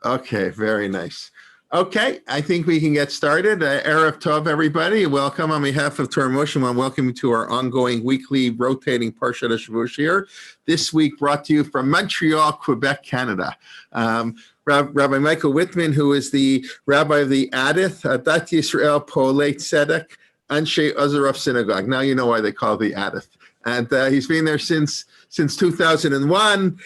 Okay, very nice. Okay, I think we can get started. Erev Tov, everybody. Welcome on behalf of Torah Moshe. I welcome you to our ongoing weekly rotating Parshat Shavuos here. This week brought to you from Montreal, Quebec, Canada. Rabbi Michael Whitman, who is the rabbi of the Adith, Dat Yisrael Po'olei Tzedek, Anshe Azarov Synagogue. Now you know why they call it the Adith. And he's been there since 2001.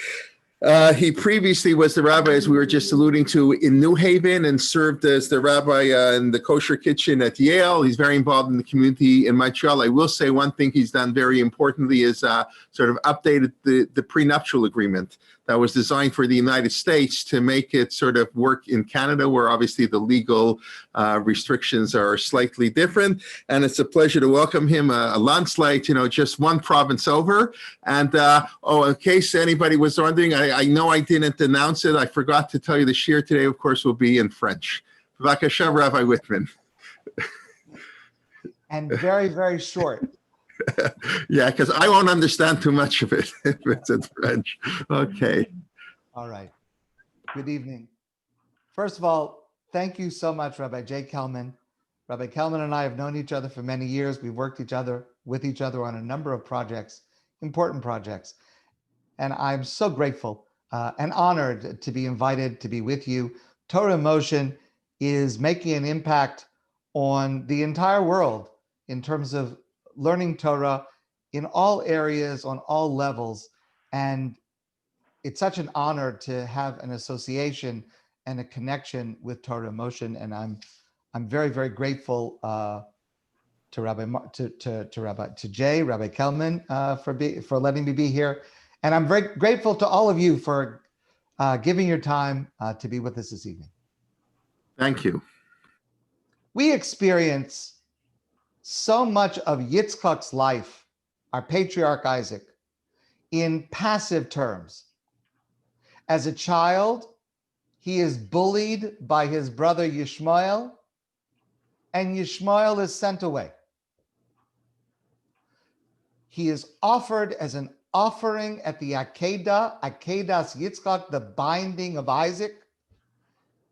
He previously was the rabbi, as we were just alluding to, in New Haven and served as the rabbi in the kosher kitchen at Yale. He's very involved in the community in Montreal. I will say one thing he's done very importantly is sort of updated the prenuptial agreement that was designed for the United States to make it sort of work in Canada, where obviously the legal restrictions are slightly different. And it's a pleasure to welcome him, a landslide, just one province over. And in case anybody was wondering, I know I didn't announce it. I forgot to tell you the shir today, of course, will be in French. B'vakasha, Rabbi Whitman. And very, very short. Yeah, because I won't understand too much of it if it's in French. Okay. All right. Good evening. First of all, thank you so much, Rabbi Jay Kelman. Rabbi Kelman and I have known each other for many years. We've worked with each other on a number of projects, important projects. And I'm so grateful and honored to be invited to be with you. Torah in Motion is making an impact on the entire world in terms of learning Torah in all areas, on all levels. And it's such an honor to have an association and a connection with Torah in Motion. And I'm very, very grateful to Rabbi Kelman for letting me be here. And I'm very grateful to all of you for giving your time to be with us this evening. Thank you. We experience so much of Yitzchak's life, our patriarch Isaac, in passive terms. As a child, he is bullied by his brother Yishmael, and Yishmael is sent away. He is offered as an offering at the Akedah, Akedas Yitzchak, the binding of Isaac,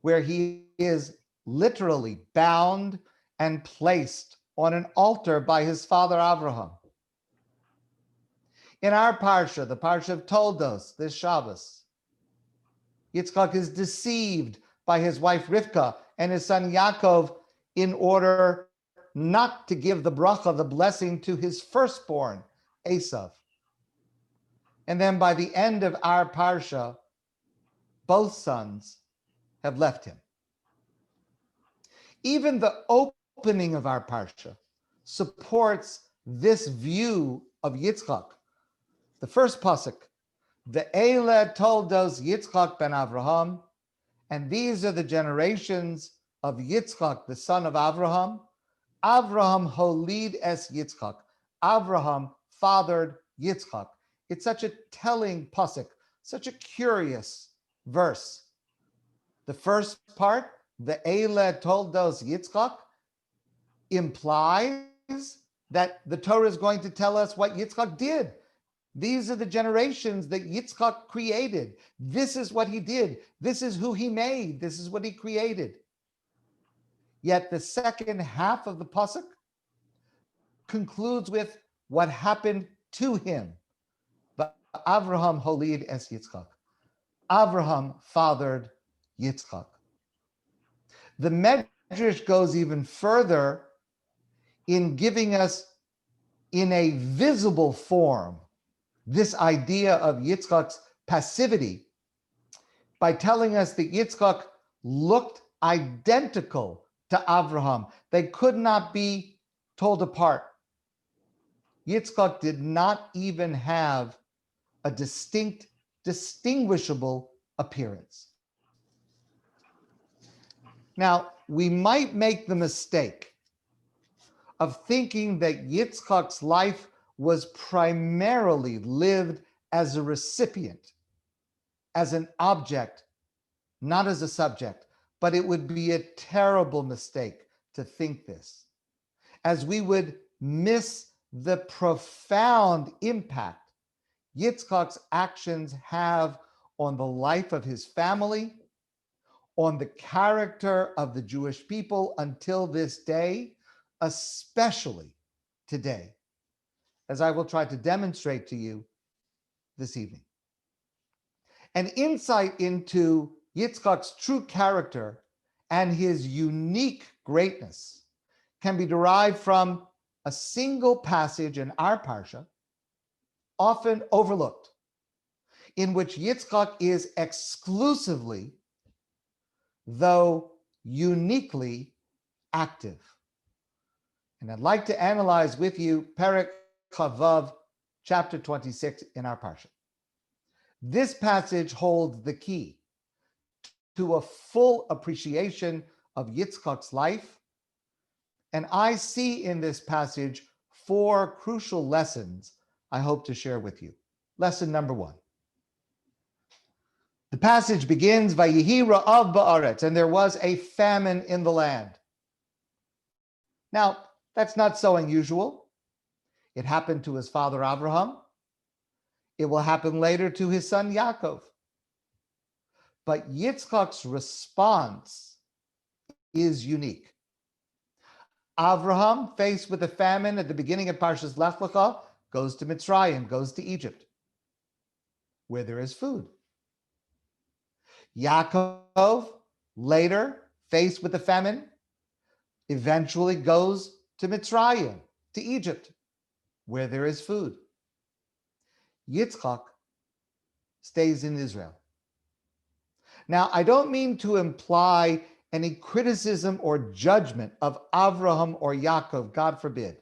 where he is literally bound and placed on an altar by his father Avraham. In our Parsha, the Parsha of Toldot, this Shabbos, Yitzchak is deceived by his wife Rivka and his son Yaakov in order not to give the bracha, the blessing, to his firstborn, Esav. And then by the end of our Parsha, both sons have left him. Even the opening of our Parsha supports this view of Yitzchak. The first pasuk, the Eile Toldos Yitzchak ben Avraham, and these are the generations of Yitzchak, the son of Avraham. Avraham holid es Yitzchak. Avraham fathered Yitzchak. It's such a telling pasuk, such a curious verse. The first part, the Eile Toldos Yitzchak, implies that the Torah is going to tell us what Yitzchak did. These are the generations that Yitzchak created. This is what he did. This is who he made. This is what he created. Yet the second half of the pasuk concludes with what happened to him. But Avraham holid es Yitzchak. Avraham fathered Yitzchak. The Medrash goes even further in giving us, in a visible form, this idea of Yitzchak's passivity by telling us that Yitzchak looked identical to Avraham. They could not be told apart. Yitzchak did not even have a distinct, distinguishable appearance. Now, we might make the mistake of thinking that Yitzchak's life was primarily lived as a recipient, as an object, not as a subject. But it would be a terrible mistake to think this, as we would miss the profound impact Yitzchak's actions have on the life of his family, on the character of the Jewish people until this day, especially today, as I will try to demonstrate to you this evening. An insight into Yitzchak's true character and his unique greatness can be derived from a single passage in our Parsha, often overlooked, in which Yitzchak is exclusively, though uniquely, active. And I'd like to analyze with you Perek Chavav, chapter 26 in our Parsha. This passage holds the key to a full appreciation of Yitzchak's life. And I see in this passage 4 crucial lessons I hope to share with you. Lesson number 1. The passage begins, Vayehi ra'av ba'aretz, and there was a famine in the land. Now, that's not so unusual. It happened to his father Abraham. It will happen later to his son Yaakov. But Yitzchak's response is unique. Abraham, faced with a famine at the beginning of Parshas Lech Lecha, goes to Mitzrayim, goes to Egypt, where there is food. Yaakov, later, faced with a famine, eventually goes to Mitzrayim, to Egypt, where there is food. Yitzchak stays in Israel. Now, I don't mean to imply any criticism or judgment of Avraham or Yaakov, God forbid.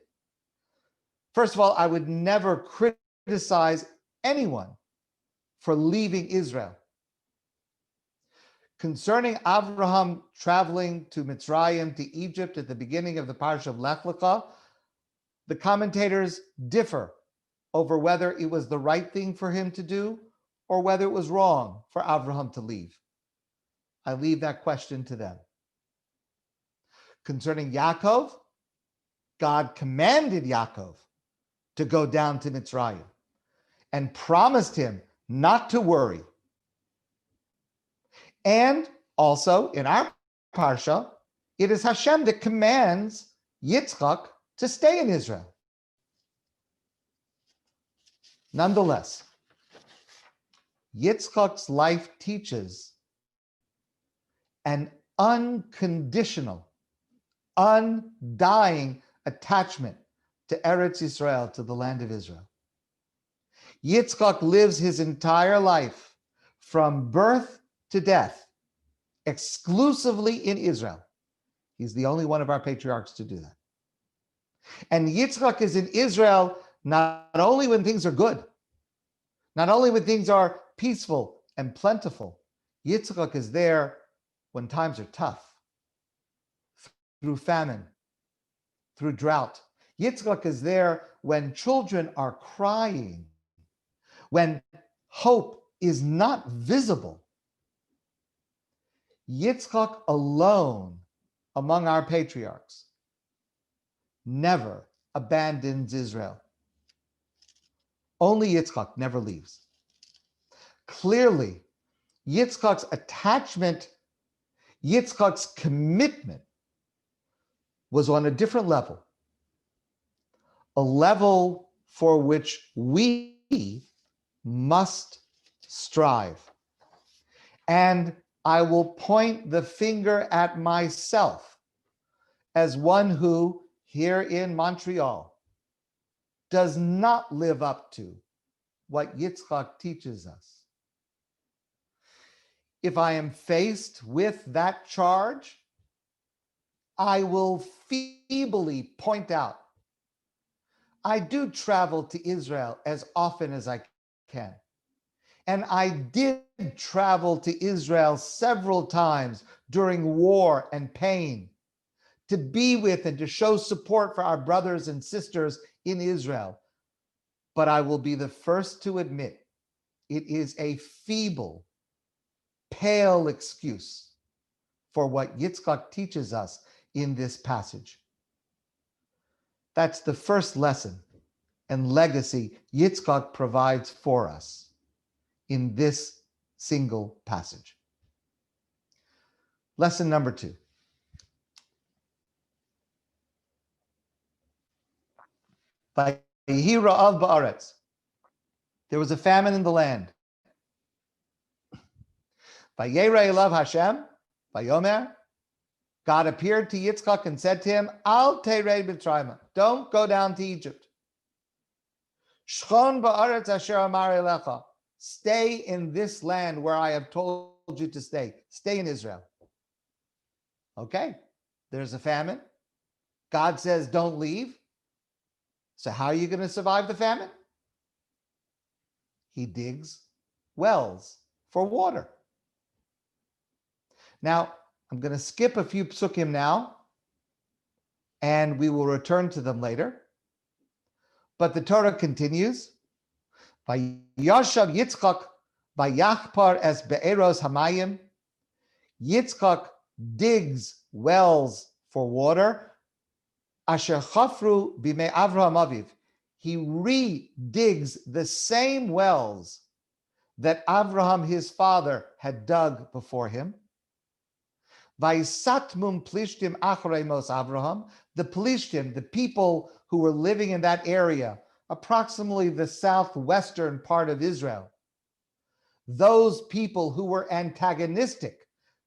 First of all, I would never criticize anyone for leaving Israel. Concerning Avraham traveling to Mitzrayim, to Egypt at the beginning of the Parsha of Lech Lecha, the commentators differ over whether it was the right thing for him to do or whether it was wrong for Avraham to leave. I leave that question to them. Concerning Yaakov, God commanded Yaakov to go down to Mitzrayim and promised him not to worry. And also in our Parsha, it is Hashem that commands Yitzchak to stay in Israel. Nonetheless, Yitzchak's life teaches an unconditional, undying attachment to Eretz Yisrael, to the land of Israel. Yitzchak lives his entire life from birth to death exclusively in Israel. He's the only one of our patriarchs to do that. And Yitzchak is in Israel not only when things are good, not only when things are peaceful and plentiful. Yitzchak is there when times are tough, through famine, through drought. Yitzchak is there when children are crying, when hope is not visible. Yitzchak alone among our patriarchs never abandons Israel. Only Yitzchak never leaves. Clearly, Yitzchak's attachment, Yitzchak's commitment was on a different level, a level for which we must strive. And I will point the finger at myself as one who, here in Montreal, does not live up to what Yitzchak teaches us. If I am faced with that charge, I will feebly point out, I do travel to Israel as often as I can. And I did travel to Israel several times during war and pain to be with and to show support for our brothers and sisters in Israel. But I will be the first to admit it is a feeble, pale excuse for what Yitzchak teaches us in this passage. That's the first lesson and legacy Yitzchak provides for us in this single passage. Lesson number 2. Vayehi ra'av ba'aretz. There was a famine in the land. Vayera elav Hashem, vayomer. God appeared to Yitzchak and said to him, Al terei b'Mitzrayim. Don't go down to Egypt. Shchon ba'aretz asher amar elecha. Stay in this land where I have told you to stay. Stay in Israel. Okay, there's a famine. God says, don't leave. So how are you going to survive the famine? He digs wells for water. Now, I'm going to skip a few psukim now, and we will return to them later. But the Torah continues, Vayashav Yitzchak vayachpar es be'eros hamayim. Yitzchak digs wells for water. Asher chafru b'mei Avraham aviv. He redigs the same wells that Avraham, his father, had dug before him. Vaisatmum plishtim achrei mos Avraham. The plishtim, the people who were living in that area, approximately the southwestern part of Israel, those people who were antagonistic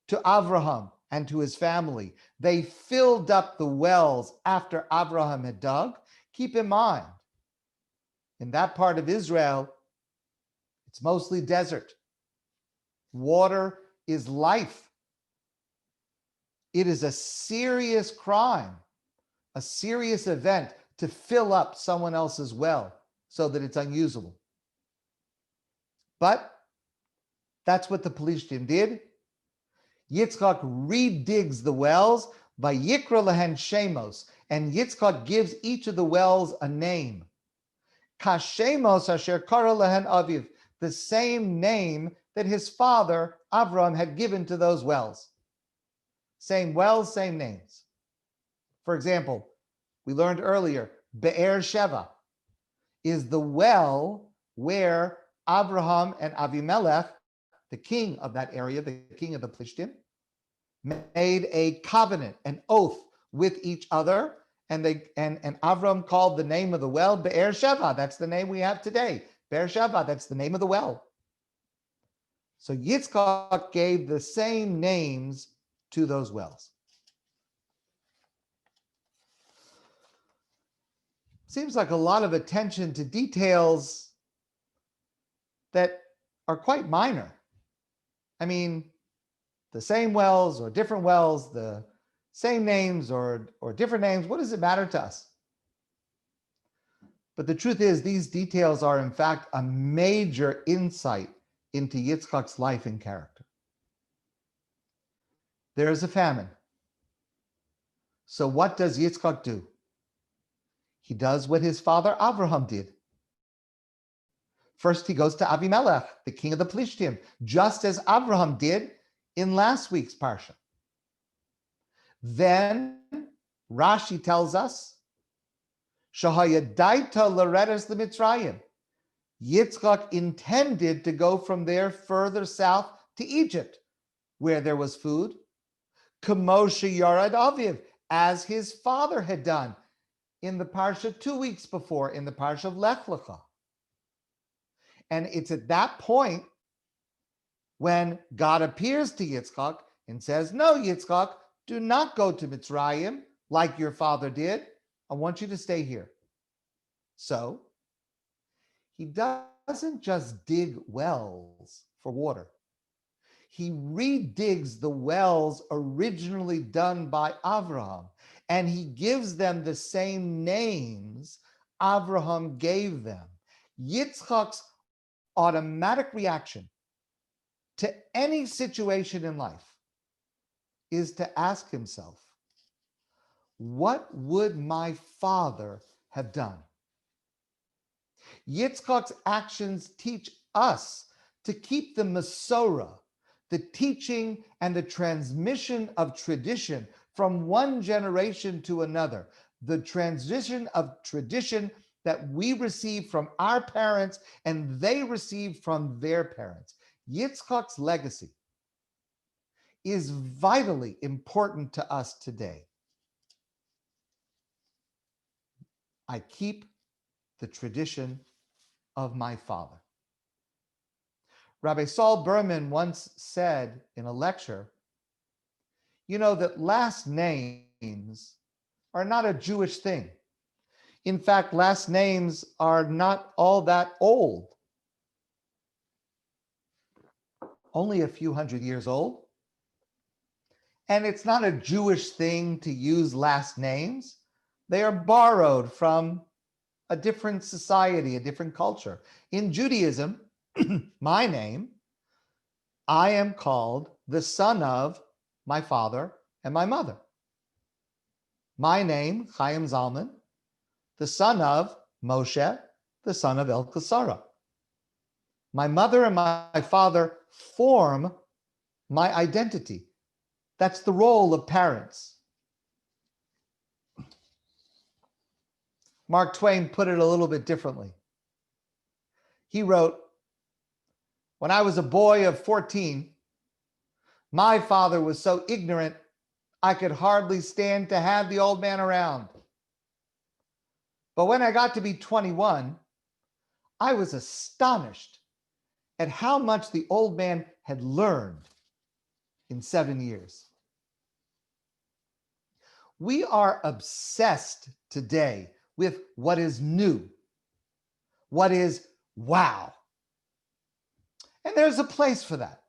to Avraham and to his family, they filled up the wells after Avraham had dug. Keep in mind, in that part of Israel, it's mostly desert. Water is life. It is a serious crime, a serious event to fill up someone else's well so that it's unusable. But that's what the Pelishtim did. Yitzchak redigs the wells by Yikra lehen Shemos, and Yitzchak gives each of the wells a name. Kashemos asher kara lehen aviv, the same name that his father Avram had given to those wells. Same wells, same names. For example, we learned earlier, Be'er Sheva is the well where Abraham and Avimelech, the king of that area, the king of the Plishtim, made a covenant, an oath with each other, and Avram called the name of the well Be'er Sheva. That's the name we have today. Be'er Sheva, that's the name of the well. So Yitzchak gave the same names to those wells. Seems like a lot of attention to details that are quite minor. I mean, the same wells or different wells, the same names or different names, what does it matter to us? But the truth is, these details are in fact a major insight into Yitzchak's life and character. There is a famine. So what does Yitzchak do? He does what his father Avraham did. First, he goes to Avimelech, the king of the Plishtim, just as Avraham did in last week's Parshat. Then Rashi tells us, Shahayadaita Loredes the Mitzrayim. Yitzchak intended to go from there further south to Egypt, where there was food. Kamosha Yarad Aviv, as his father had done in the Parsha 2 weeks before, in the Parsha of Lech Lecha. And it's at that point when God appears to Yitzchak and says, no, Yitzchak, do not go to Mitzrayim like your father did. I want you to stay here. So he doesn't just dig wells for water. He redigs the wells originally done by Avraham, and he gives them the same names Avraham gave them. Yitzchak's automatic reaction to any situation in life is to ask himself, what would my father have done? Yitzchak's actions teach us to keep the Masorah, the teaching and the transmission of tradition from one generation to another, the transition of tradition that we receive from our parents and they receive from their parents. Yitzchak's legacy is vitally important to us today. I keep the tradition of my father. Rabbi Saul Berman once said in a lecture, you know that last names are not a Jewish thing. In fact, last names are not all that old. Only a few hundred years old. And it's not a Jewish thing to use last names. They are borrowed from a different society, a different culture. In Judaism, my name, I am called the son of my father and my mother. My name, Chaim Zalman, the son of Moshe, the son of El-Kasara. My mother and my father form my identity. That's the role of parents. Mark Twain put it a little bit differently. He wrote, when I was a boy of 14, my father was so ignorant, I could hardly stand to have the old man around. But when I got to be 21, I was astonished at how much the old man had learned in 7 years. We are obsessed today with what is new, what is wow. And there's a place for that.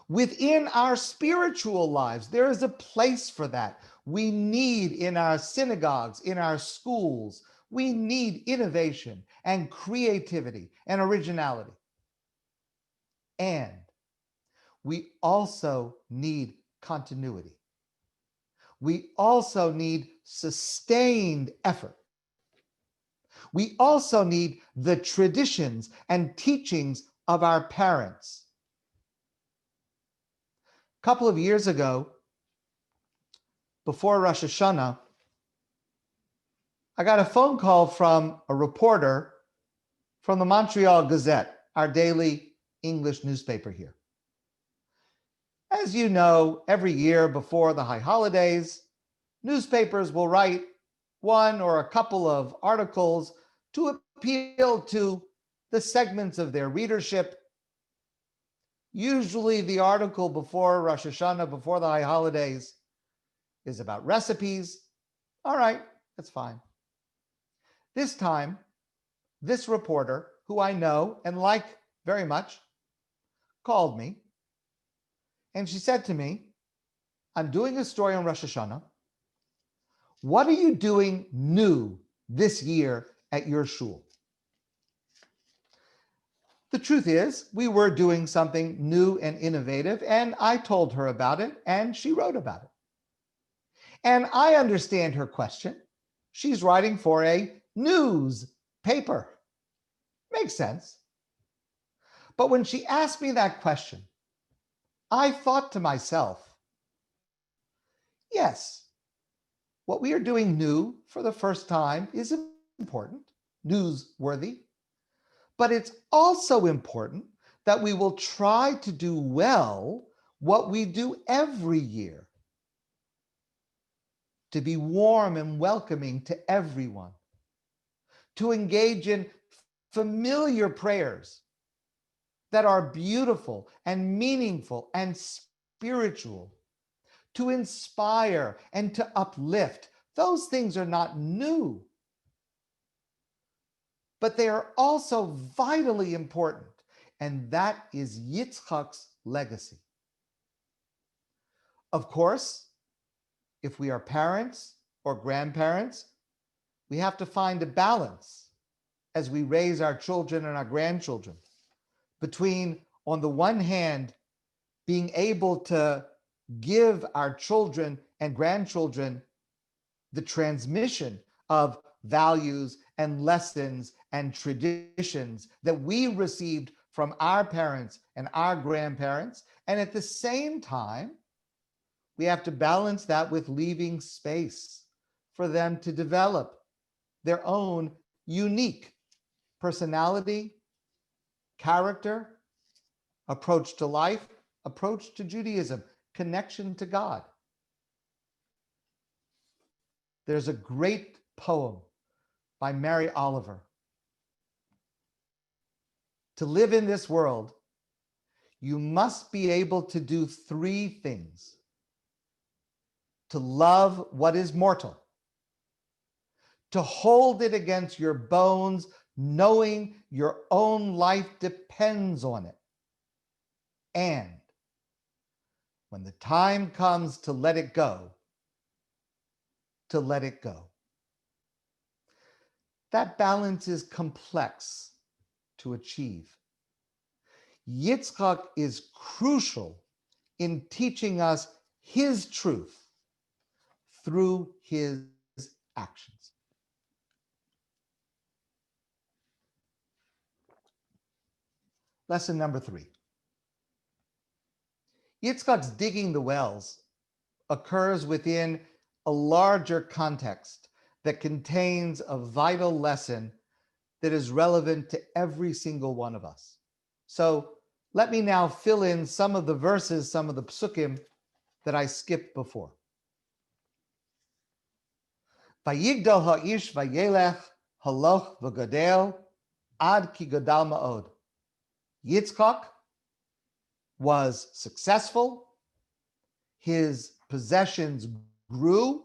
Within our spiritual lives, there is a place for that. We need in our synagogues, in our schools, we need innovation and creativity and originality. And we also need continuity. We also need sustained effort. We also need the traditions and teachings of our parents. A couple of years ago, before Rosh Hashanah, I got a phone call from a reporter from the Montreal Gazette, our daily English newspaper here. As you know, every year before the high holidays, newspapers will write one or a couple of articles to appeal to the segments of their readership. Usually the article before Rosh Hashanah, before the high holidays, is about recipes. All right, that's fine. This time, this reporter, who I know and like very much, called me, and she said to me, I'm doing a story on Rosh Hashanah. What are you doing new this year at your shul? The truth is, we were doing something new and innovative, and I told her about it, and she wrote about it. And I understand her question. She's writing for a news paper. Makes sense. But when she asked me that question, I thought to myself, yes, what we are doing new for the first time is important, newsworthy, but it's also important that we will try to do well what we do every year, to be warm and welcoming to everyone, to engage in familiar prayers that are beautiful and meaningful and spiritual, to inspire and to uplift. Those things are not new, but they are also vitally important. And that is Yitzchak's legacy. Of course, if we are parents or grandparents, we have to find a balance as we raise our children and our grandchildren between, on the one hand, being able to give our children and grandchildren the transmission of values and lessons and traditions that we received from our parents and our grandparents. And at the same time, we have to balance that with leaving space for them to develop their own unique personality, character, approach to life, approach to Judaism. connection to God. There's a great poem by Mary Oliver. To live in this world, you must be able to do three things: to love what is mortal, to hold it against your bones, knowing your own life depends on it, and when the time comes to let it go, to let it go. That balance is complex to achieve. Yitzchak is crucial in teaching us his truth through his actions. Lesson number 3. Yitzchak's digging the wells occurs within a larger context that contains a vital lesson that is relevant to every single one of us. So let me now fill in some of the verses, some of the psukim that I skipped before. Vayigdal ha'ish vayelech haloch v'gadel ad ki gadal ma'od. Yitzchak was successful. His possessions grew.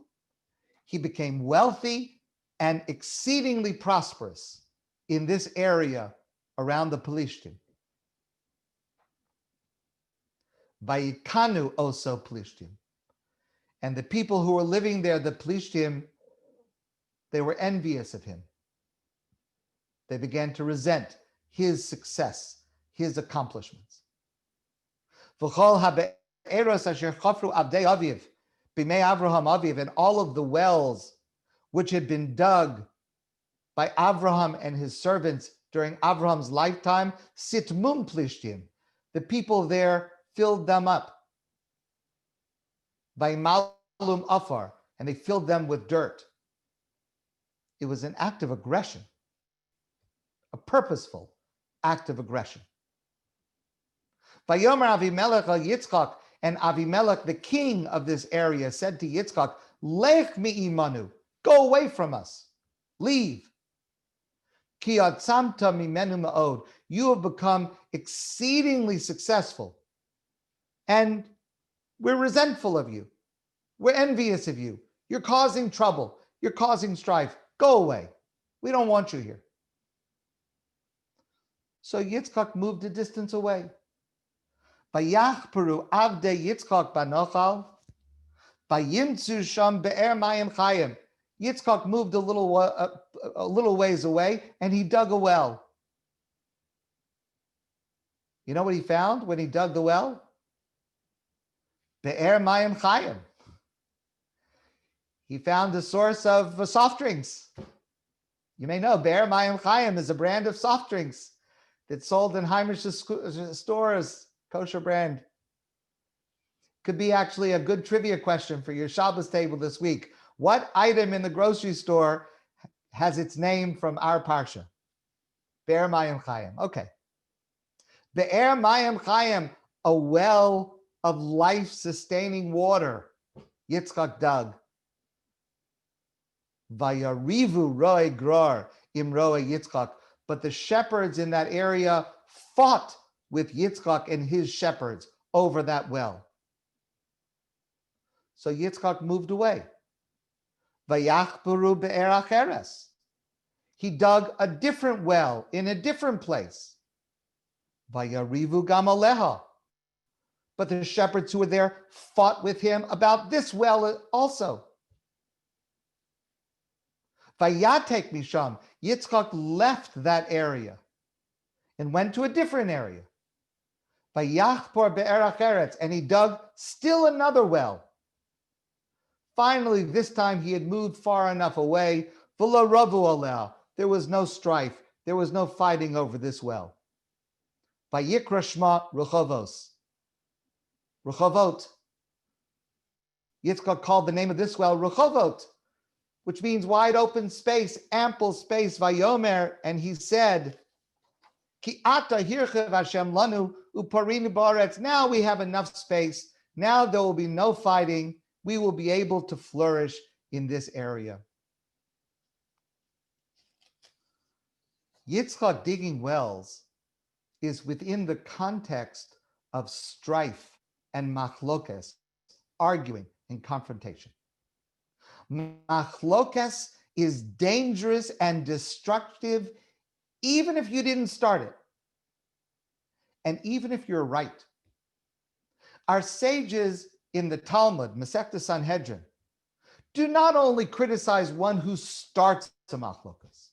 He became wealthy and exceedingly prosperous in this area around the Plishtim. Vayikanu also Plishtim. And the people who were living there, the Plishtim, they were envious of him. They began to resent his success, his accomplishments. V'chol ha'be'eros asher chafru abdei aviv, b'mei Avraham aviv, and all of the wells which had been dug by Avraham and his servants during Avraham's lifetime, sitmum plishtim, the people there filled them up. By malum afar, and they filled them with dirt. It was an act of aggression, a purposeful act of aggression. Vayomer Avimelech al Yitzchak, and Avimelech, the king of this area, said to Yitzchak, Lech mi'imanu, go away from us, leave. Ki atzamta mimenu ma'od, you have become exceedingly successful, and we're resentful of you. We're envious of you. You're causing trouble. You're causing strife. Go away. We don't want you here. So Yitzchak moved a distance away. Vayachperu avdei Yitzchak banochal, vayimtzu sham be'er mayim chayim. Yitzchak moved a little ways away, and he dug a well. You know what he found when he dug the well? Be'er mayim chayim. He found a source of soft drinks. You may know Be'er Mayim Chaim is a brand of soft drinks that's sold in Heimish's stores, kosher brand. Could be actually a good trivia question for your Shabbos table this week. What item in the grocery store has its name from our Parsha? Be'er Mayim Chaim. Okay. Be'er Mayim Chaim, a well of life-sustaining water, Yitzchak dug. Vayarivu roi gror imroe Yitzchak. But the shepherds in that area fought with Yitzchak and his shepherds over that well. So Yitzchak moved away. Vayachperu be'er acheres. He dug a different well in a different place. Vayarivu gamaleha. But the shepherds who were there fought with him about this well also. Vayatek misham, Yitzchak left that area and went to a different area. Vayachpor be'er acheretz, and he dug still another well. Finally, this time he had moved far enough away. V'lo ravu aleh, there was no strife, there was no fighting over this well. Vayikra shma Rechovos. Rechovot. Yitzchak called the name of this well Rechovot, which means wide open space, ample space, Vayomer, and he said, Ki ata hirchev Hashem lanu uparini baretz. Now we have enough space Now there will be no fighting. We will be able to flourish in this area. Yitzchak digging wells is within the context of strife and machlokes, arguing and confrontation. Machlokes is dangerous and destructive even if you didn't start it, and even if you're right. Our sages in the Talmud, Masechta Sanhedrin, do not only criticize one who starts a machlokas,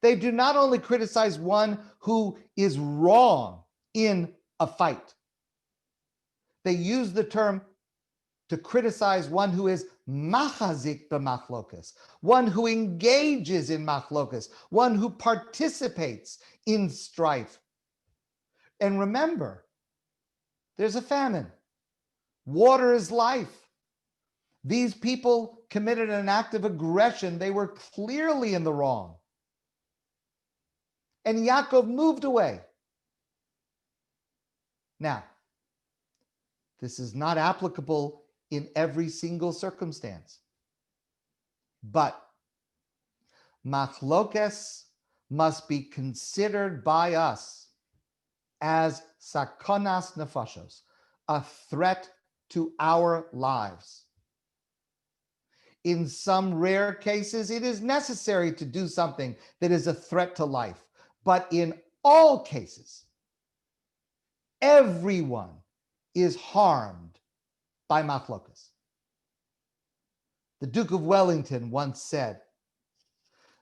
they do not only criticize one who is wrong in a fight. They use the term to criticize one who is machazik b'machlokas, one who engages in machlokas, one who participates in strife. And remember, there's a famine. Water is life. These people committed an act of aggression. They were clearly in the wrong. And Yaakov moved away. Now, this is not applicable in every single circumstance. But machlokes must be considered by us as sakonas nefashos, a threat to our lives. In some rare cases, it is necessary to do something that is a threat to life. But in all cases, everyone is harmed by machlokas. The Duke of Wellington once said,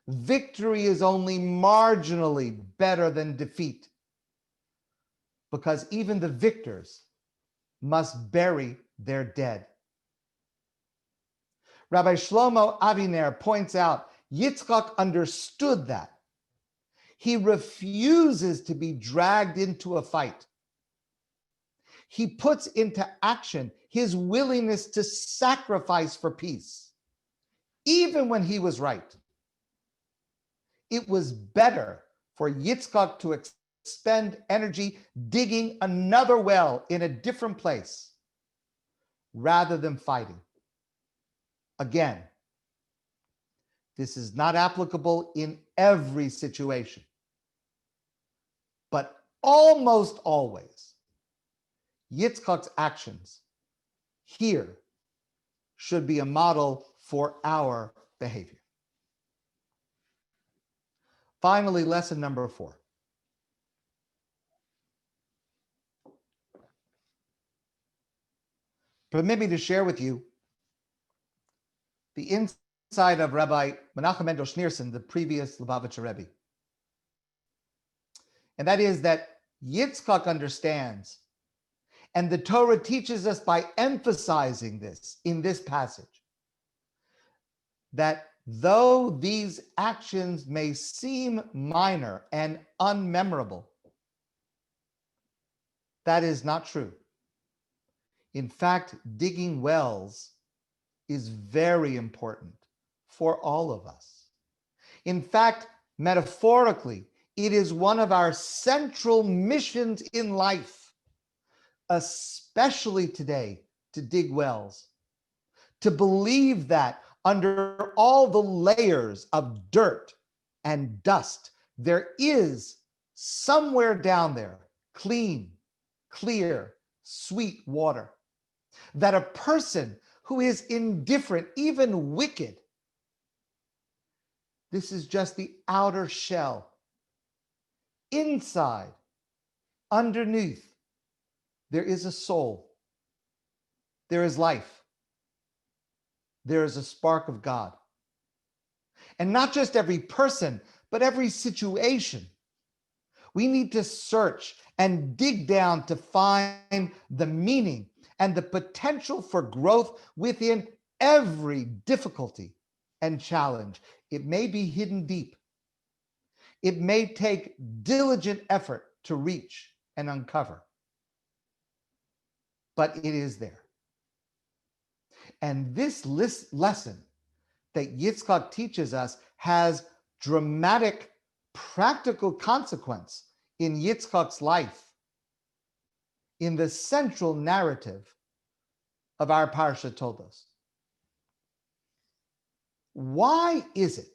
"Victory is only marginally better than defeat, because even the victors must bury their dead." Rabbi Shlomo Aviner points out Yitzchak understood that. He refuses to be dragged into a fight. He puts into action his willingness to sacrifice for peace, even when he was right. It was better for Yitzchak to expend energy digging another well in a different place rather than fighting. Again, this is not applicable in every situation, but almost always, Yitzchak's actions here should be a model for our behavior. Finally, lesson number 4. Permit me to share with you the insight of Rabbi Menachem Mendel Schneerson, the previous Lubavitcher Rebbe. And that is that Yitzchak understands, and the Torah teaches us by emphasizing this in this passage, that though these actions may seem minor and unmemorable, that is not true. In fact, digging wells is very important for all of us. In fact, metaphorically, it is one of our central missions in life, especially today, to dig wells, to believe that under all the layers of dirt and dust, there is somewhere down there clean, clear, sweet water, that a person who is indifferent, even wicked, this is just the outer shell. Inside, underneath, there is a soul. There is life. There is a spark of God. And not just every person, but every situation. We need to search and dig down to find the meaning and the potential for growth within every difficulty and challenge. It may be hidden deep. It may take diligent effort to reach and uncover, but it is there. And this lesson that Yitzchak teaches us has dramatic, practical consequence in Yitzchak's life, in the central narrative of our Parshat Toldot. Why is it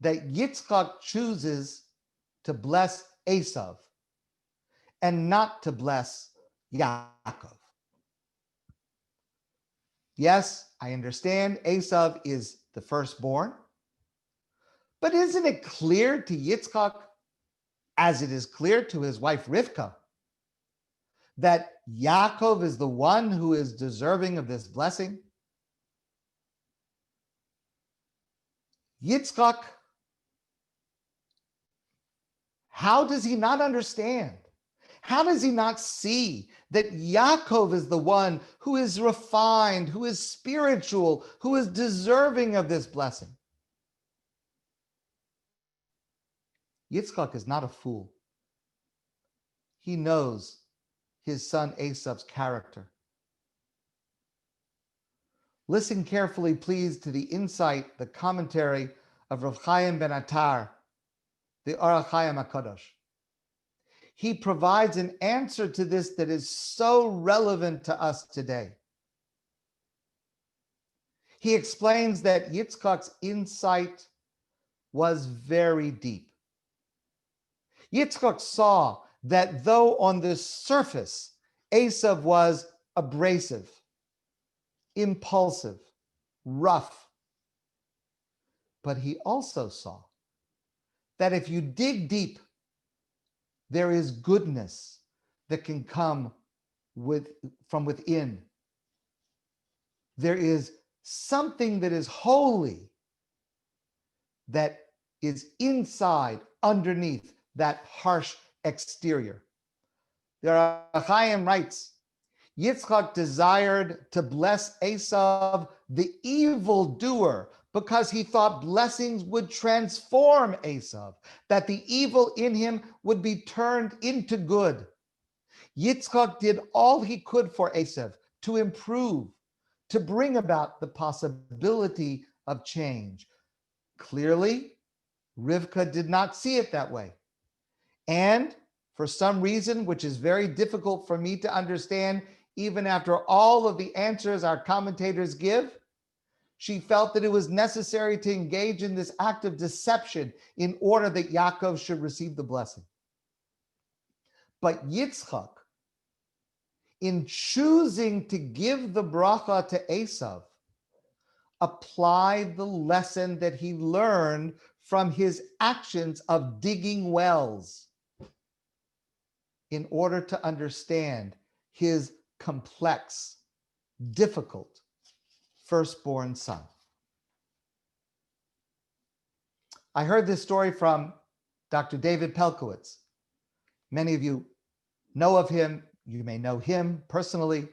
that Yitzchak chooses to bless Esav and not to bless Yaakov? Yes, I understand Esav is the firstborn, but isn't it clear to Yitzchak, as it is clear to his wife Rivka, that Yaakov is the one who is deserving of this blessing? Yitzchak, how does he not understand? How does he not see that Yaakov is the one who is refined, who is spiritual, who is deserving of this blessing? Yitzchak is not a fool. He knows his son Esav's character. Listen carefully, please, to the insight, the commentary of Rav Chaim ben Attar, the Orach Chaim HaKadosh. He provides an answer to this that is so relevant to us today. He explains that Yitzchak's insight was very deep. Yitzchak saw that though on the surface Esav was abrasive, impulsive, rough, but he also saw that if you dig deep, there is goodness that can come from within. There is something that is holy that is inside, underneath that harsh exterior. The Chaim writes, Yitzchak desired to bless Esav, the evildoer, because he thought blessings would transform Esav, that the evil in him would be turned into good. Yitzchak did all he could for Esav to improve, to bring about the possibility of change. Clearly, Rivka did not see it that way. And for some reason, which is very difficult for me to understand, even after all of the answers our commentators give, she felt that it was necessary to engage in this act of deception in order that Yaakov should receive the blessing. But Yitzchak, in choosing to give the bracha to Esav, applied the lesson that he learned from his actions of digging wells in order to understand his complex, difficult firstborn son. I heard this story from Dr. David Pelkowitz. Many of you know of him. You may know him personally.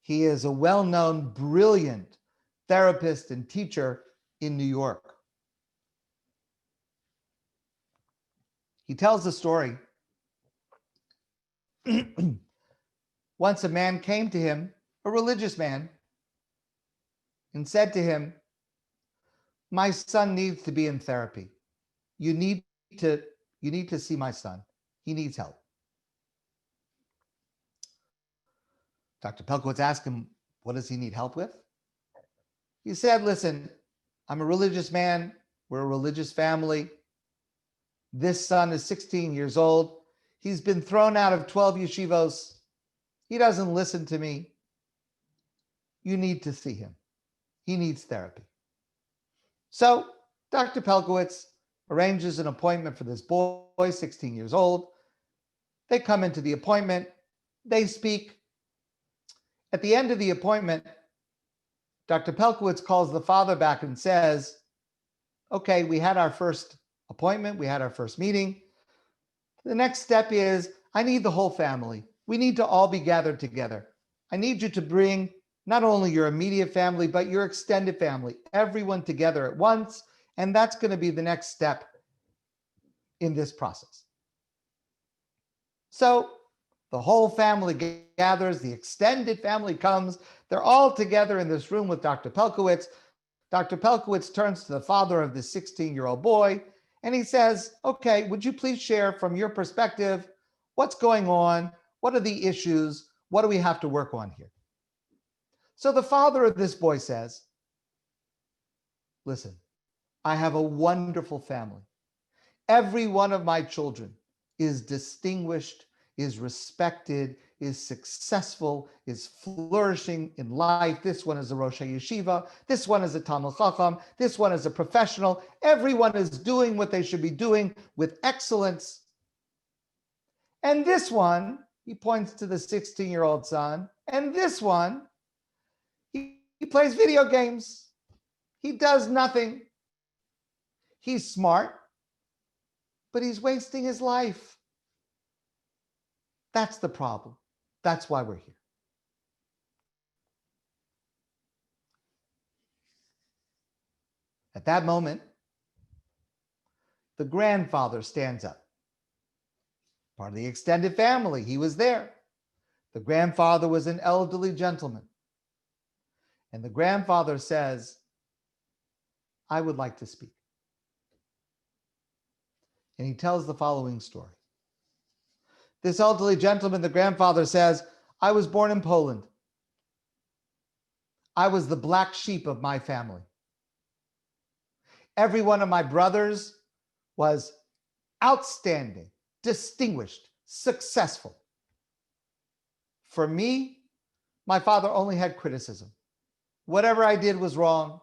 He is a well-known, brilliant therapist and teacher in New York. He tells the story. Once a man came to him, a religious man, and said to him, "My son needs to be in therapy. You need to see my son. He needs help." Dr. Pelkowitz asked him, "What does he need help with?" He said, "Listen, I'm a religious man. We're a religious family. This son is 16 years old. He's been thrown out of 12 yeshivos. He doesn't listen to me. You need to see him. He needs therapy." So Dr. Pelkowitz arranges an appointment for this boy, 16 years old. They come into the appointment. They speak. At the end of the appointment, Dr. Pelkowitz calls the father back and says, "Okay, we had our first appointment. We had our first meeting. The next step is I need the whole family. We need to all be gathered together. I need you to bring not only your immediate family, but your extended family, everyone together at once. And that's going to be the next step in this process." So the whole family gathers, the extended family comes. They're all together in this room with Dr. Pelkowitz. Dr. Pelkowitz turns to the father of the 16-year-old boy and he says, "Okay, would you please share from your perspective what's going on? What are the issues? What do we have to work on here?" So the father of this boy says, listen, I have a wonderful family. Every one of my children is distinguished, is respected, is successful, is flourishing in life. This one is a Rosh Yeshiva. This one is a Talmid Chacham. This one is a professional. Everyone is doing what they should be doing with excellence. And this one, he points to the 16-year-old son, and this one, he plays video games. He does nothing. He's smart, but he's wasting his life. That's the problem. That's why we're here. At that moment, the grandfather stands up. Part of the extended family, he was there. The grandfather was an elderly gentleman. And the grandfather says, I would like to speak. And he tells the following story. This elderly gentleman, the grandfather says, I was born in Poland. I was the black sheep of my family. Every one of my brothers was outstanding, distinguished, successful. For me, my father only had criticism. Whatever I did was wrong.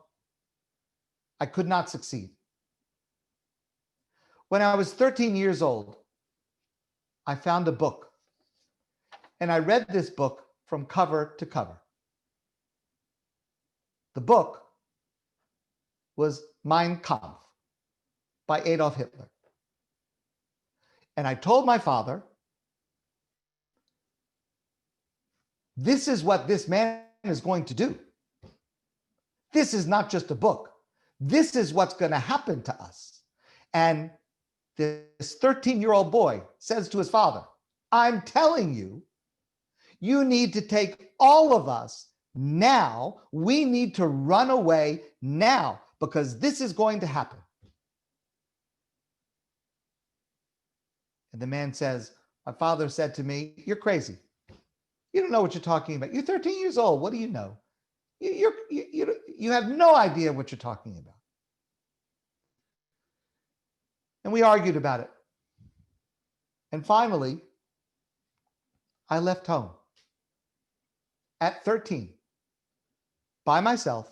I could not succeed. When I was 13 years old, I found a book, and I read this book from cover to cover. The book was Mein Kampf by Adolf Hitler. And I told my father, this is what this man is going to do. This is not just a book. This is what's going to happen to us. And this 13-year-old boy says to his father, I'm telling you, you need to take all of us now. We need to run away now because this is going to happen. And the man says, my father said to me, you're crazy. You don't know what you're talking about. You're 13 years old. What do you know? You have no idea what you're talking about. And we argued about it. And finally, I left home at 13 by myself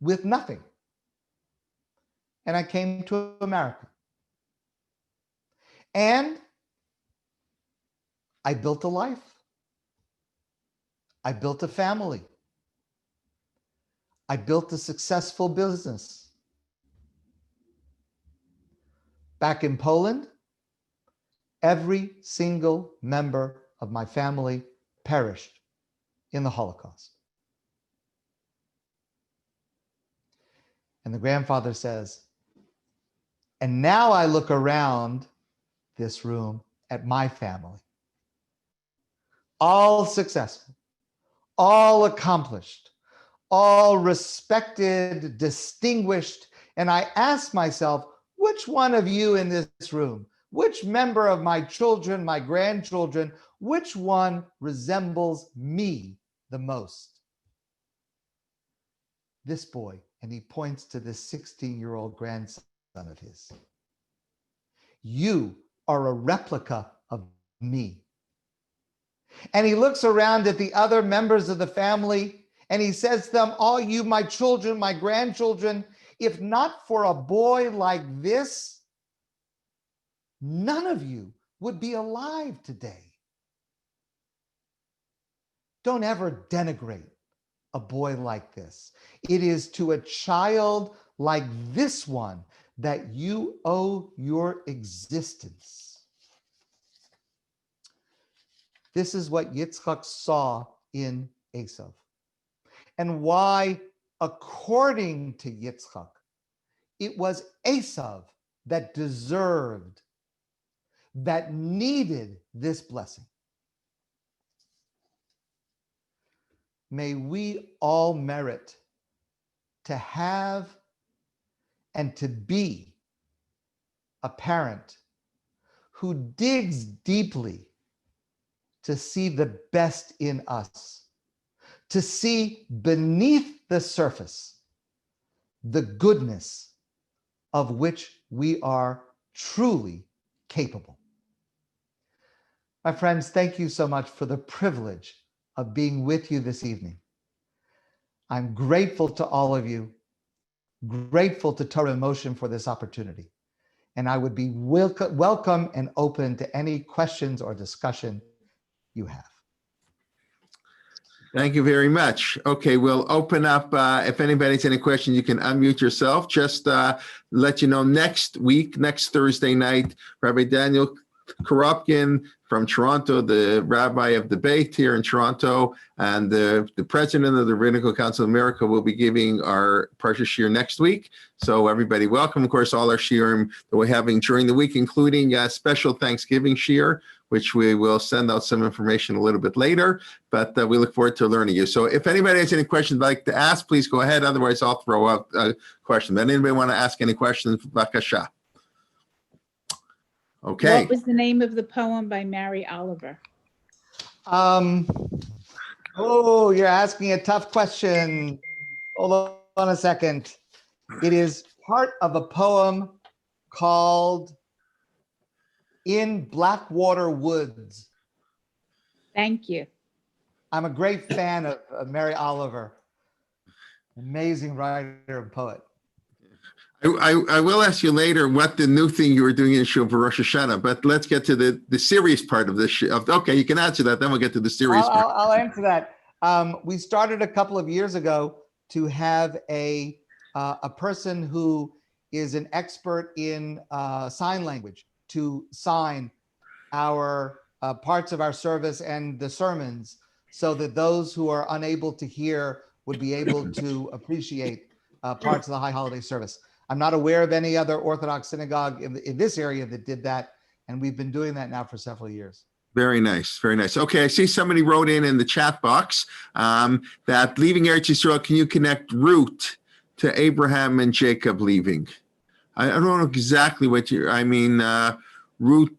with nothing. And I came to America. And I built a life. I built a family. I built a successful business. Back in Poland, every single member of my family perished in the Holocaust. And the grandfather says, and now I look around this room at my family, all successful, all accomplished, all respected, distinguished. And I ask myself, which one of you in this room, which member of my children, my grandchildren, which one resembles me the most? This boy, and he points to this 16-year-old grandson of his. You are a replica of me. And he looks around at the other members of the family and he says to them, all you, my children, my grandchildren, if not for a boy like this, none of you would be alive today. Don't ever denigrate a boy like this. It is to a child like this one that you owe your existence. This is what Yitzchak saw in Esav, and why, according to Yitzchak, it was Esav that deserved, that needed this blessing. May we all merit to have and to be a parent who digs deeply to see the best in us, to see beneath the surface the goodness of which we are truly capable. My friends, thank you so much for the privilege of being with you this evening. I'm grateful to all of you, grateful to Torah in Motion for this opportunity. And I would be welcome and open to any questions or discussion you have. Thank you very much. Okay, we'll open up. If anybody has any questions, you can unmute yourself. Just let you know next week, next Thursday night, Rabbi Daniel Koropkin from Toronto, the rabbi of debate here in Toronto, and the president of the Rabbinical Council of America will be giving our Parshat Shir next week. So everybody welcome. Of course, all our shirim that we're having during the week, including a special Thanksgiving shir, which we will send out some information a little bit later, but we look forward to learning you. So if anybody has any questions they'd like to ask, please go ahead. Otherwise, I'll throw out a question. But anybody want to ask any questions? Bakasha. Okay. What was the name of the poem by Mary Oliver? You're asking a tough question. Hold on a second. It is part of a poem called In Blackwater Woods. Thank you. I'm a great fan of Mary Oliver. Amazing writer and poet. I will ask you later what the new thing you were doing in Shul for Rosh Hashanah, but let's get to the serious part of this. Okay, you can answer that, then we'll get to the serious part. I'll answer that. We started a couple of years ago to have a person who is an expert in sign language to sign our parts of our service and the sermons so that those who are unable to hear would be able to appreciate parts of the high holiday service. I'm not aware of any other Orthodox synagogue in this area that did that, and we've been doing that now for several years. Very nice, very nice. Okay, I see somebody wrote in the chat box that leaving Eretz Yisrael, can you connect Ruth to Abraham and Jacob leaving? I don't know exactly what Ruth,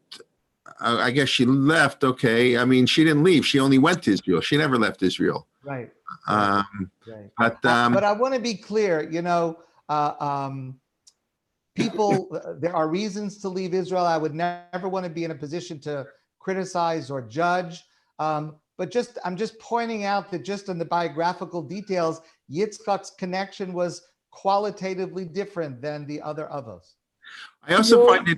I guess she left, okay. I mean, she didn't leave, she only went to Israel. She never left Israel. Right. Right. But I want to be clear, people, there are reasons to leave Israel. I would never want to be in a position to criticize or judge. But I'm just pointing out that just in the biographical details, Yitzchak's connection was qualitatively different than the other Avos. I also find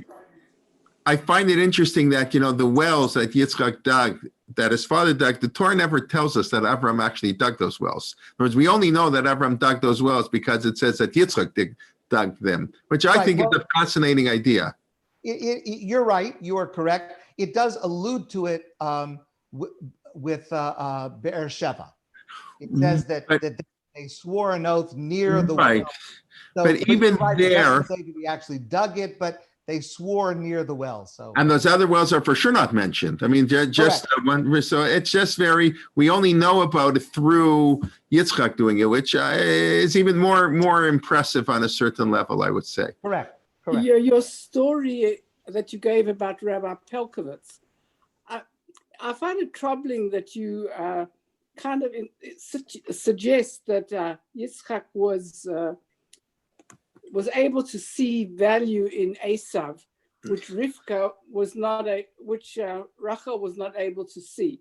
it interesting that, the wells that Yitzchak dug, that his father dug, the Torah never tells us that Abraham actually dug those wells. In other words, we only know that Abraham dug those wells because it says that Yitzchak dug them, which I think is a fascinating idea. You're right. You are correct. It does allude to it with Be'er Sheva. It says that they swore an oath near the well. So, but even right, there, it doesn't say that he actually dug it, but they swore near the well. So, and those other wells are for sure not mentioned. I mean, just one. So it's just we only know about it through Yitzchak doing it, which is even more impressive on a certain level, I would say. Correct. Your story that you gave about Rabbi Pelkovitz, I find it troubling that you kind of suggest that Yitzchak was able to see value in Esav, which Rivka was not Rachel was not able to see.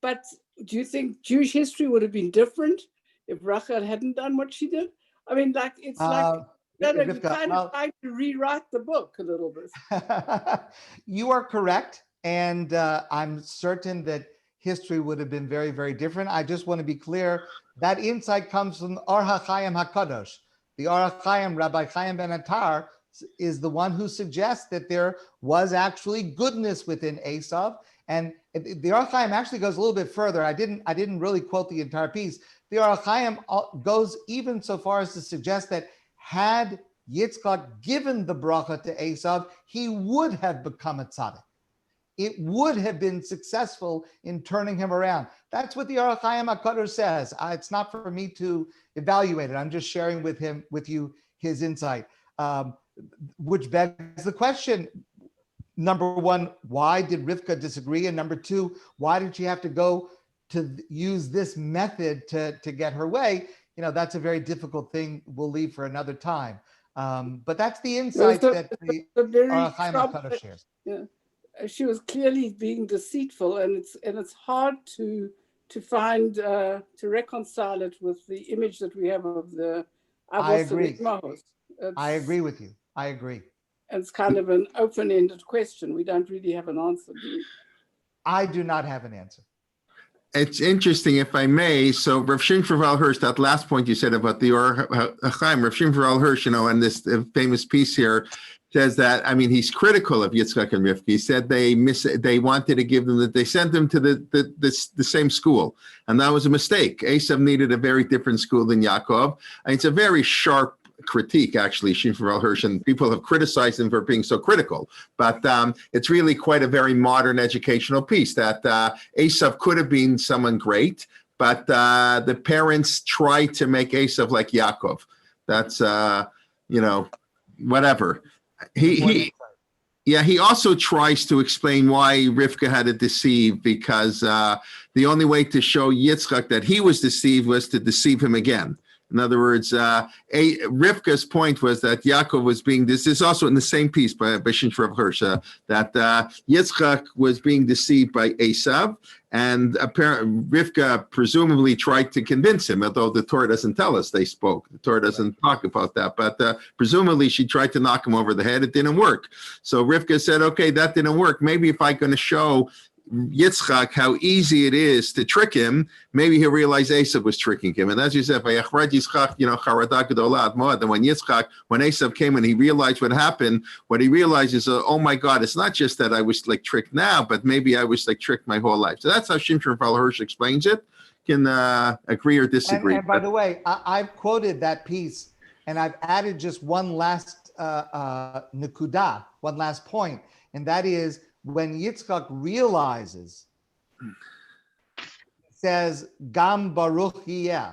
But do you think Jewish history would have been different if Rachel hadn't done what she did? I mean, it's trying to rewrite the book a little bit. You are correct, and I'm certain that history would have been very, very different. I just want to be clear, that insight comes from Or HaChaim HaKadosh. The Or HaChaim, Rabbi Chaim Ben Attar, is the one who suggests that there was actually goodness within Esav. And the Or HaChaim actually goes a little bit further. I didn't really quote the entire piece. The Or HaChaim goes even so far as to suggest that had Yitzchak given the bracha to Esav, he would have become a tzaddik. It would have been successful in turning him around. That's what the Or HaChaim HaKadosh says. It's not for me to evaluate it. I'm just sharing with you his insight, which begs the question. Number one, why did Rivka disagree? And number two, why did she have to go to use this method to get her way, that's a very difficult thing we'll leave for another time. But that's the insight that the very Chaim HaKadosh shares. yeah. She was clearly being deceitful, and it's hard to find to reconcile it with the image that we have of the I agree. I agree with you. I agree. It's kind of an open-ended question. We don't really have an answer, do we? I do not have an answer. It's interesting, if I may. So, Rav Shimshon Val Hirsch, that last point you said about the Or HaChaim, Rav Shimshon Val Hirsch, in this famous piece here, says that, he's critical of Yitzchak and Rivka. He said they wanted to give them, that they sent them to the same school, and that was a mistake. Esav needed a very different school than Yaakov, and it's a very sharp critique, actually, Shimshon Val Hirsch, and people have criticized him for being so critical, but it's really quite a very modern educational piece, that Esav could have been someone great, but the parents tried to make Esav like Yaakov. That's whatever. He also tries to explain why Rivka had to deceive, because the only way to show Yitzchak that he was deceived was to deceive him again. In other words, Rivka's point was that Yaakov was being, this is also in the same piece by Shimshon Rav Hirsch, that Yitzchak was being deceived by Esav, and apparently Rivka presumably tried to convince him, although the Torah doesn't tell us they spoke. The Torah doesn't talk about that, but presumably she tried to knock him over the head. It didn't work. So Rivka said, okay, that didn't work. Maybe if I'm going to show Yitzchak how easy it is to trick him, maybe he'll realize Esav was tricking him. And as you said, and when Esav came and he realized what happened, what he realized is, oh my God, it's not just that I was like tricked now, but maybe I was like tricked my whole life. So that's how Shimshon Val Hirsch explains it. Can agree or disagree. And by the way, I've quoted that piece, and I've added just one last nekuda, one last point, and that is, when Yitzchak realizes, he says, Gam Baruch Yeh,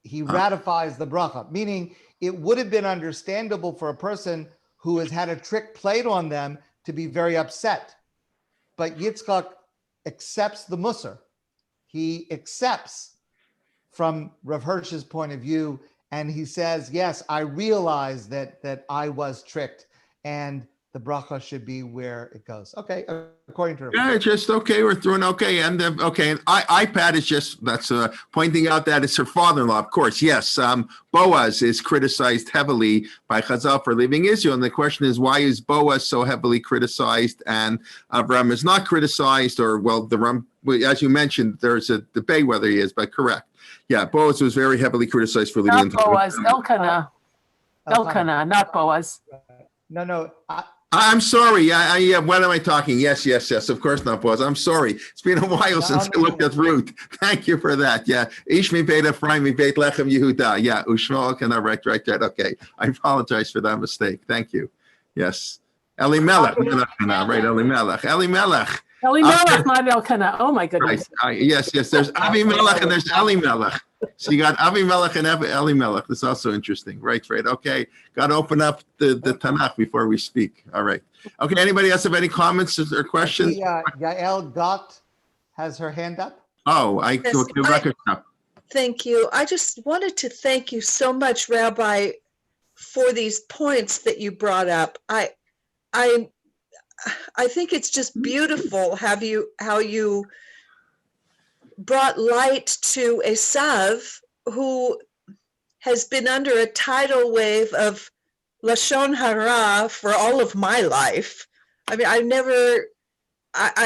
he ratifies the bracha, meaning it would have been understandable for a person who has had a trick played on them to be very upset. But Yitzchak accepts the Musar. He accepts from Rav Hirsch's point of view, and he says, yes, I realize that I was tricked, and the bracha should be where it goes. Okay, according to Yeah, just okay. We're doing okay, and okay. And iPad is just pointing out that it's her father-in-law. Of course, yes. Boaz is criticized heavily by Chazal for leaving Israel, and the question is, why is Boaz so heavily criticized and Avram is not criticized? Or as you mentioned, there's a debate whether he is, but correct. Yeah, Boaz was very heavily criticized for leaving. Not Boaz, Elkanah, not Boaz. No. I'm sorry. What am I talking? Yes. Of course not, Boaz. I'm sorry. It's been a while since I looked at Ruth. Thank you for that. Yeah. Ish mi beit Ephraim mi beit Lechem Yehuda. Yeah. Ushma Elkanah. Right. Okay. I apologize for that mistake. Thank you. Yes. Elimelech. Right. Elimelech, not Elkanah. Oh my goodness. Right. Yes. There's Avimelech and there's Elimelech. So you got Avimelech and Elimelech. That's also interesting. Right. Okay. Got to open up the Tanakh before we speak. All right. Okay. Anybody else have any comments or questions? Yael Gott has her hand up. Oh, thank you. I just wanted to thank you so much, Rabbi, for these points that you brought up. I think it's just beautiful how you brought light to Esav, who has been under a tidal wave of Lashon Hara for all of my life. I mean, I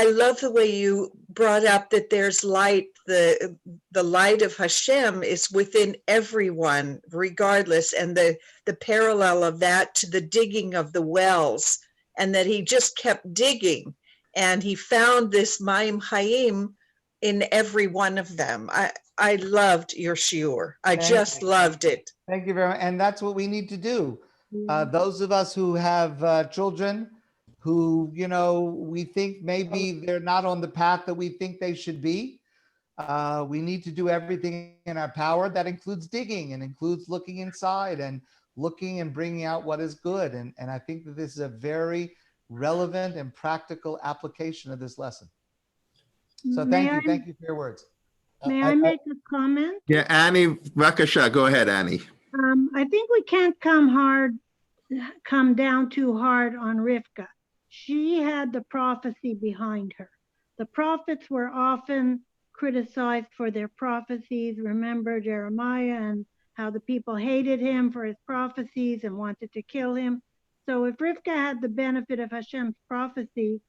love the way you brought up that there's light, the light of Hashem is within everyone, regardless, and the parallel of that to the digging of the wells, and that he just kept digging, and he found this Mayim Hayim in every one of them. I loved your shiur. I just loved it. Thank you very much. And that's what we need to do. Those of us who have children who, we think maybe they're not on the path that we think they should be, we need to do everything in our power. That includes digging and includes looking inside and looking and bringing out what is good. And I think that this is a very relevant and practical application of this lesson. So thank you for your words. May I make a comment? Yeah, Annie, Vakasha, go ahead, Annie. I think we can't come down too hard on Rivka. She had the prophecy behind her. The prophets were often criticized for their prophecies. Remember Jeremiah and how the people hated him for his prophecies and wanted to kill him. So if Rivka had the benefit of Hashem's prophecy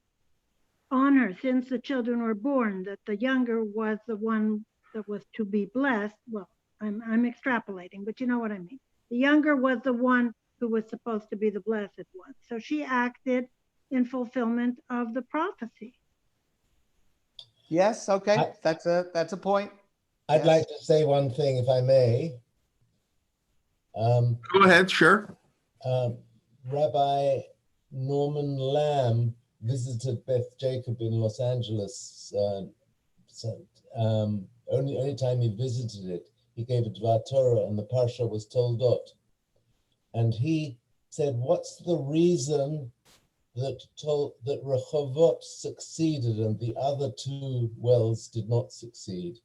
on her since the children were born, that the younger was the one that was to be blessed. Well, I'm extrapolating, but you know what I mean. The younger was the one who was supposed to be the blessed one. So she acted in fulfillment of the prophecy. Yes, okay, that's a point. I'd Yes. like to say one thing, if I may. Go ahead, sure. Rabbi Norman Lamb visited Beth Jacob in Los Angeles. Only time he visited it, he gave a Dvar Torah, and the Parsha was Toldot. And he said, what's the reason that Rehovot succeeded and the other two wells did not succeed?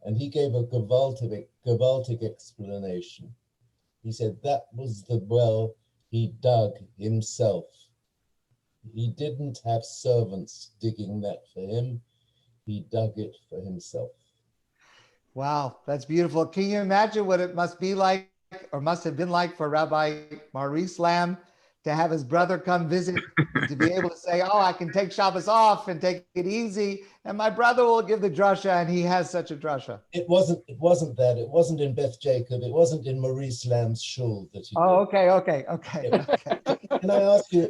And he gave a gewaltic explanation. He said that was the well he dug himself. He didn't have servants digging that for him. He dug it for himself. Wow, that's beautiful. Can you imagine what it must be like, or must have been like, for Rabbi Maurice Lamb to have his brother come visit, and to be able to say, oh, I can take Shabbos off and take it easy, and my brother will give the drasha, and he has such a drasha. It wasn't that. It wasn't in Beth Jacob. It wasn't in Maurice Lamb's shul that he Oh, did. okay. Can I ask you,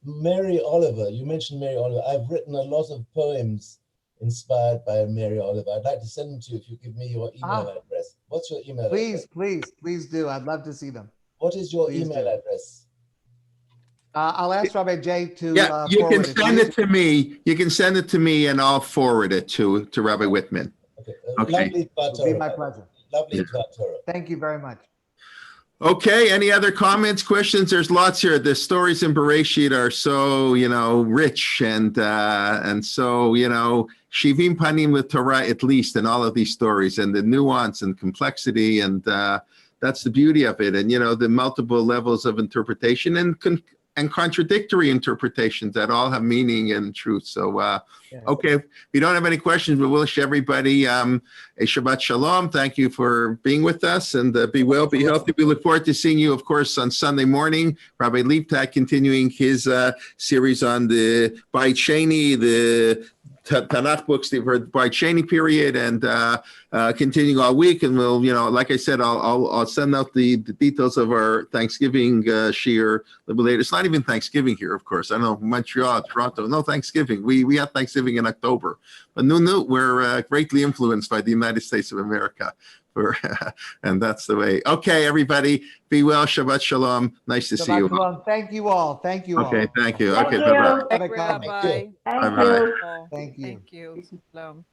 Mary Oliver, you mentioned Mary Oliver. I've written a lot of poems inspired by Mary Oliver. I'd like to send them to you if you give me your email address. What's your email address? Please do. I'd love to see them. What is your Please email do. address? I'll ask Rabbi Jay to Yeah, you can forward it to send you. it to me. You can send it to me, and I'll forward it to Rabbi Whitman. Okay. Okay. Lovely Dvar It'll be Torah. my pleasure. Lovely Dvar Torah. Thank you very much. Okay, any other comments, questions? There's lots here. The stories in Bereshit are so, rich and so, Shivim Panim LeTorah, at least, in all of these stories, and the nuance and complexity, and that's the beauty of it. And, the multiple levels of interpretation and contradictory interpretations that all have meaning and truth. So, okay, if we don't have any questions, we wish everybody a Shabbat Shalom. Thank you for being with us, and be well, be healthy. We look forward to seeing you, of course, on Sunday morning. Rabbi Liebtag continuing his series on the Beit Sheni, the Tanakh books, the Beit Sheni period, and continuing all week. And we'll, like I said, I'll send out the details of our Thanksgiving shiur a little later. It's not even Thanksgiving here, of course. I know Montreal, Toronto, no Thanksgiving. We have Thanksgiving in October, but no, we're greatly influenced by the United States of America. And that's the way. Okay, everybody, be well. Shabbat Shalom. Nice to see you. Shabbat Shalom. Thank you all. Okay, thank you. Thank Okay, you. bye-bye. Thank you, Bye-bye. Rabbi. Bye-bye. Thank you. Thank you. Shalom.